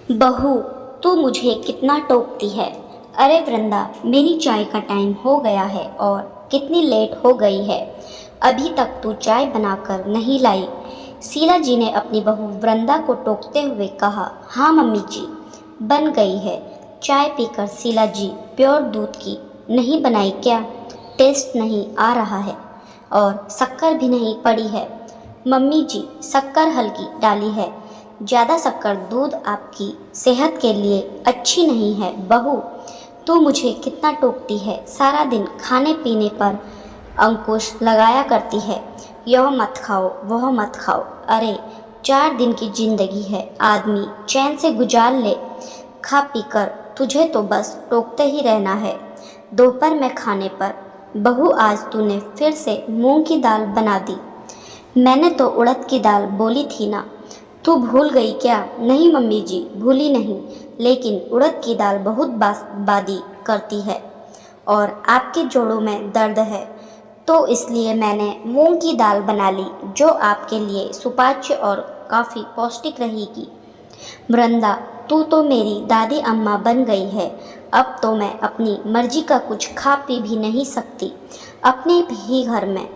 बहू, तू मुझे कितना टोकती है। अरे वृंदा, मेरी चाय का टाइम हो गया है और कितनी लेट हो गई है। अभी तक तू चाय बनाकर नहीं लाई। शीला जी ने अपनी बहू वृंदा को टोकते हुए कहा। हाँ मम्मी जी, बन गई है। चाय पीकर शीला जी प्योर दूध की नहीं बनाई क्या? टेस्ट नहीं आ रहा है और शक्कर भी नहीं पड़ी है। मम्मी जी, शक्कर हल्की डाली है। ज़्यादा शक्कर दूध आपकी सेहत के लिए अच्छी नहीं है। बहू, तू मुझे कितना टोकती है। सारा दिन खाने पीने पर अंकुश लगाया करती है। यह मत खाओ, वह मत खाओ। अरे 4 दिन की जिंदगी है, आदमी चैन से गुजार ले। खा पी कर तुझे तो बस टोकते ही रहना है। दोपहर में खाने पर बहू, आज तूने फिर से मूंग की दाल बना दी। मैंने तो उड़द की दाल बोली थी ना। तू भूल गई क्या? नहीं मम्मी जी, भूली नहीं, लेकिन उड़द की दाल बहुत बादी करती है और आपके जोड़ों में दर्द है, तो इसलिए मैंने मूंग की दाल बना ली, जो आपके लिए सुपाच्य और काफ़ी पौष्टिक रहेगी। वृंदा, तू तो मेरी दादी अम्मा बन गई है। अब तो मैं अपनी मर्जी का कुछ खा पी भी नहीं सकती अपने ही घर में।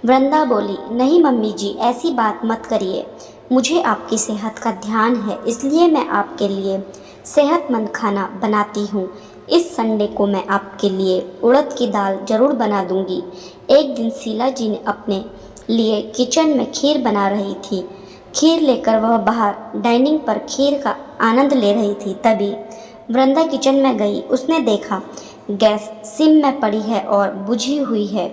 वृंदा बोली। नहीं मम्मी जी, ऐसी बात मत करिए। मुझे आपकी सेहत का ध्यान है, इसलिए मैं आपके लिए सेहतमंद खाना बनाती हूँ। इस संडे को मैं आपके लिए उड़द की दाल ज़रूर बना दूँगी। एक दिन शीला जी ने अपने लिए किचन में खीर बना रही थी। खीर लेकर वह बाहर डाइनिंग पर खीर का आनंद ले रही थी। तभी वृंदा किचन में गई। उसने देखा गैस सिम में पड़ी है और बुझी हुई है।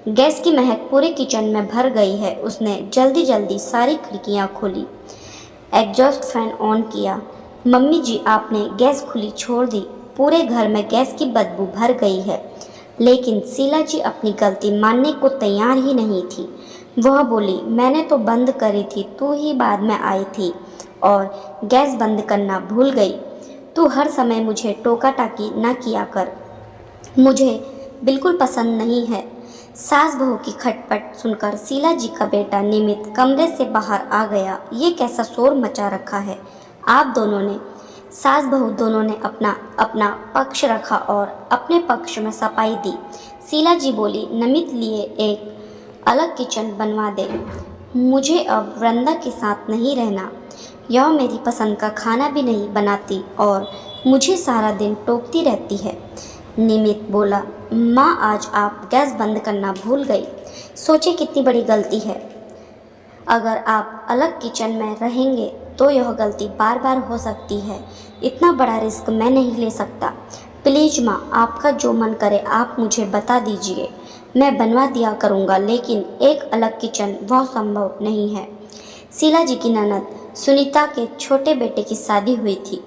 गैस की महक पूरे किचन में भर गई है। उसने जल्दी जल्दी सारी खिड़कियां खोली, एग्जॉस्ट फैन ऑन किया। मम्मी जी, आपने गैस खुली छोड़ दी। पूरे घर में गैस की बदबू भर गई है। लेकिन शीला जी अपनी गलती मानने को तैयार ही नहीं थी। वह बोली, मैंने तो बंद करी थी, तू ही बाद में आई थी और गैस बंद करना भूल गई। तू हर समय मुझे टोका टाकी न किया कर, मुझे बिल्कुल पसंद नहीं है। सास बहू की खटपट सुनकर शीला जी का बेटा निमित कमरे से बाहर आ गया। ये कैसा शोर मचा रखा है आप दोनों ने? सास बहू दोनों ने अपना अपना पक्ष रखा और अपने पक्ष में सफाई दी। शीला जी बोली, नमित लिए एक अलग किचन बनवा दे। मुझे अब वृंदा के साथ नहीं रहना। यह मेरी पसंद का खाना भी नहीं बनाती और मुझे सारा दिन टोकती रहती है। निमित बोला, माँ, आज आप गैस बंद करना भूल गई। सोचे कितनी बड़ी गलती है। अगर आप अलग किचन में रहेंगे तो यह गलती बार बार हो सकती है। इतना बड़ा रिस्क मैं नहीं ले सकता। प्लीज़ माँ, आपका जो मन करे आप मुझे बता दीजिए, मैं बनवा दिया करूँगा, लेकिन एक अलग किचन वह संभव नहीं है। शीला जी की ननद सुनीता के छोटे बेटे की शादी हुई थी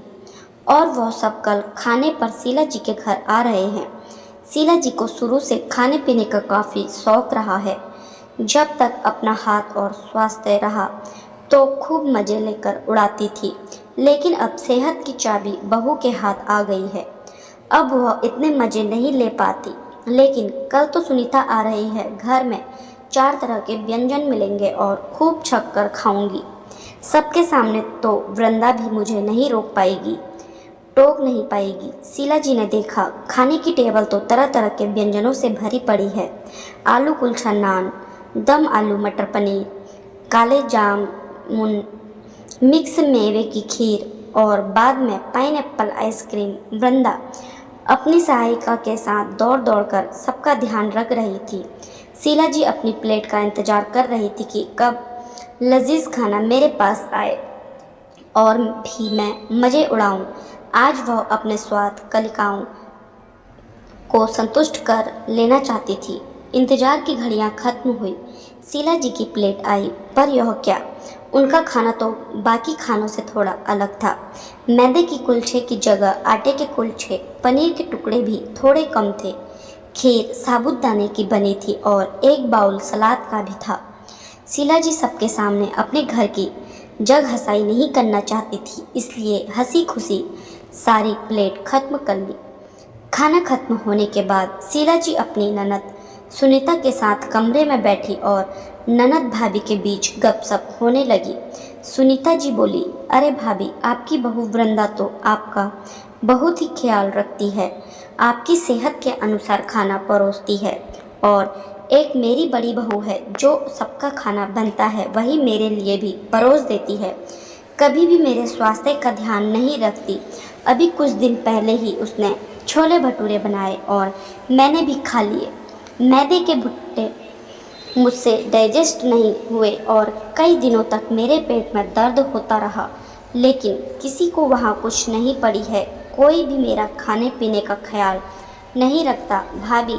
और वह सब कल खाने पर शीला जी के घर आ रहे हैं। शीला जी को शुरू से खाने पीने का काफ़ी शौक रहा है। जब तक अपना हाथ और स्वास्थ्य रहा तो खूब मज़े लेकर उड़ाती थी, लेकिन अब सेहत की चाबी बहू के हाथ आ गई है। अब वह इतने मज़े नहीं ले पाती। लेकिन कल तो सुनीता आ रही है, घर में 4 तरह के व्यंजन मिलेंगे और खूब छक कर खाऊंगी सबके सामने। तो वृंदा भी मुझे नहीं रोक पाएगी, टोक नहीं पाएगी। शीला जी ने देखा खाने की टेबल तो तरह तरह के व्यंजनों से भरी पड़ी है। आलू कुलचा नान, दम आलू मटर पनीर, काले जामुन, मिक्स मेवे की खीर और बाद में पाइनएप्पल आइसक्रीम। वृंदा अपनी सहायिका के साथ दौड़ दौड़ कर सबका ध्यान रख रही थी। शीला जी अपनी प्लेट का इंतजार कर रही थी कि कब लजीज खाना मेरे पास आए और भी मैं मज़े उड़ाऊं। आज वह अपने स्वाद कलिकाओं को संतुष्ट कर लेना चाहती थी। इंतजार की घड़ियां खत्म हुई। शीला जी की प्लेट आई, पर यह क्या, उनका खाना तो बाकी खानों से थोड़ा अलग था। मैदे की कुलछे की जगह आटे के कुलछे, पनीर के टुकड़े भी थोड़े कम थे। खीर साबूदाने की बनी थी और एक बाउल सलाद का भी था। शीला जी सबके सामने अपने घर की जग हंसाई नहीं करना चाहती थी, इसलिए हंसी खुशी सारी प्लेट खत्म कर ली। खाना खत्म होने के बाद शीला जी अपनी ननद सुनीता के साथ कमरे में बैठी और ननद भाभी के बीच गपशप होने लगी। सुनीता जी बोली, अरे भाभी, आपकी बहू वृंदा तो आपका बहुत ही ख्याल रखती है, आपकी सेहत के अनुसार खाना परोसती है। और एक मेरी बड़ी बहू है जो सबका खाना बनता है वही मेरे लिए भी परोस देती है, कभी भी मेरे स्वास्थ्य का ध्यान नहीं रखती। अभी कुछ दिन पहले ही उसने छोले भटूरे बनाए और मैंने भी खा लिए। मैदे के भुट्टे मुझसे डाइजेस्ट नहीं हुए और कई दिनों तक मेरे पेट में दर्द होता रहा, लेकिन किसी को वहाँ कुछ नहीं पड़ी है। कोई भी मेरा खाने पीने का ख्याल नहीं रखता। भाभी,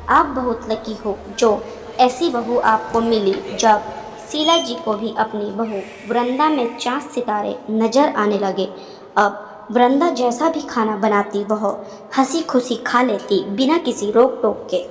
आप बहुत लकी हो जो ऐसी बहू आपको मिली। जब शीला जी को भी अपनी बहू वृंदा में चाँद सितारे नजर आने लगे। अब वृंदा जैसा भी खाना बनाती वह हंसी खुशी खा लेती, बिना किसी रोक टोक के।